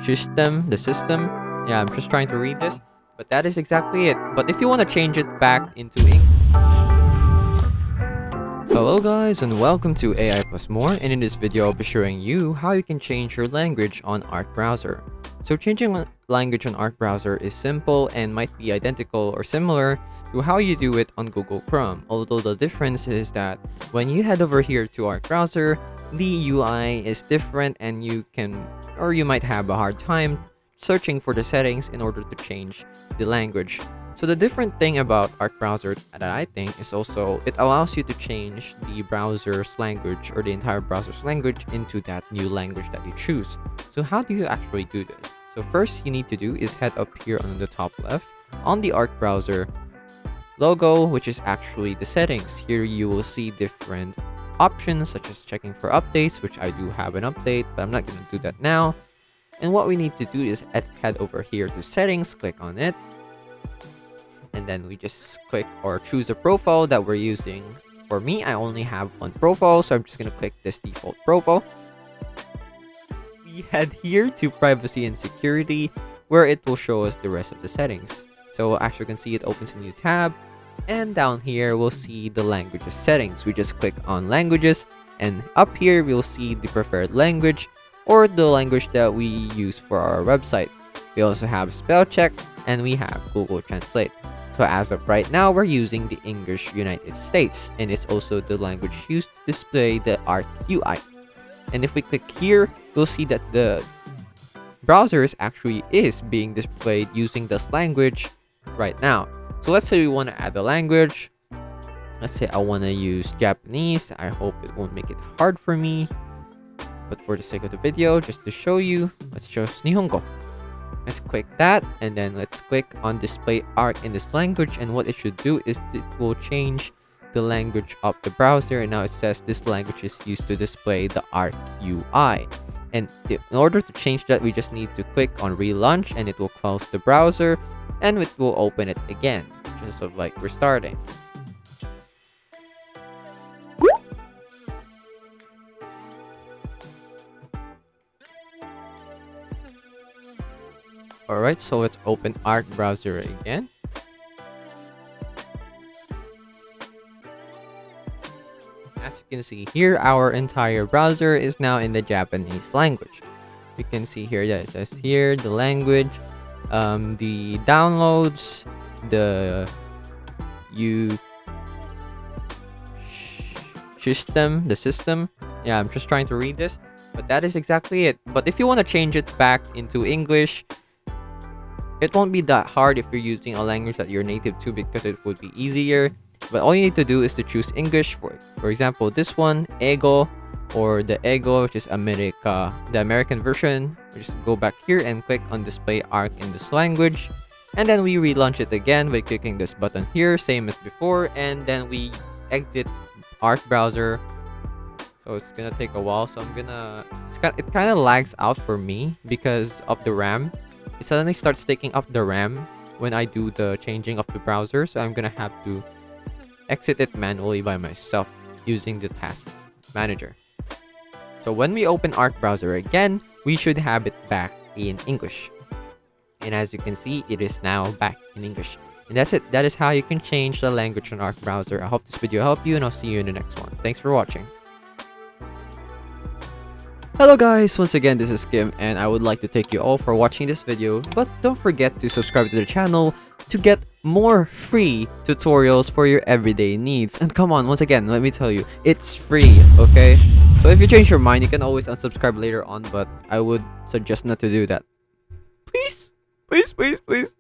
system, the system. Yeah, I'm just trying to read this, but that is exactly it. But if you want to change it back into English. Hello guys and welcome to AI Plus More, and in this video I'll be showing you how you can change your language on Arc browser. So changing language on Arc browser is simple and might be identical or similar to how you do it on Google Chrome, although the difference is that when you head over here to Arc browser, the UI is different and you might have a hard time searching for the settings in order to change the language. So the different thing about Arc browser that I think is also it allows you to change the browser's language or the entire browser's language into that new language that you choose. So how do you actually do this? So first you need to do is head up here on the top left on the Arc browser logo, which is actually the settings. Here you will see different options such as checking for updates, which I do have an update, but I'm not going to do that now. And what we need to do is head over here to settings, click on it, and then we just click or choose a profile that we're using. For me, I only have one profile, so I'm just gonna click this default profile. We head here to privacy and security, where it will show us the rest of the settings. So as you can see, it opens a new tab, and down here we'll see the languages settings. We just click on languages, and up here we'll see the preferred language or the language that we use for our website. We also have spell check, and we have Google Translate. So as of right now, we're using the English United States, and it's also the language used to display the Arc UI. And if we click here, we'll see that the browser actually is being displayed using this language right now. So let's say we want to add a language. Let's say I want to use Japanese. I hope it won't make it hard for me, but for the sake of the video, just to show you, let's choose Nihongo. Let's click that, and then let's click on display Arc in this language, and what it should do is it will change the language of the browser, and now it says this language is used to display the Arc UI. And in order to change that, we just need to click on relaunch, and it will close the browser and it will open it again, just sort of like restarting. Alright, so let's open Arc browser again. As you can see here, our entire browser is now in the Japanese language. You can see here that it says here the language, the downloads, the system. Yeah, I'm just trying to read this, but that is exactly it. But if you want to change it back into English, it won't be that hard if you're using a language that you're native to, because it would be easier. But all you need to do is to choose English. For example, this one, Ego, or the Ego, which is the American version. We just go back here and click on display Arc in this language. And then we relaunch it again by clicking this button here, same as before. And then we exit Arc browser. So it's gonna take a while. So it kind of lags out for me because of the RAM. It suddenly starts taking up the RAM when I do the changing of the browser, so I'm gonna have to exit it manually by myself using the task manager. So when we open Arc browser again, we should have it back in English. And as you can see, it is now back in English. And that's it. That is how you can change the language on Arc browser. I hope this video helped you, and I'll see you in the next one. Thanks for watching. Hello guys, once again this is Kim, and I would like to thank you all for watching this video, but don't forget to subscribe to the channel to get more free tutorials for your everyday needs. And come on, once again, let me tell you, it's free, okay? So if you change your mind, you can always unsubscribe later on, but I would suggest not to do that. Please, please, please, please.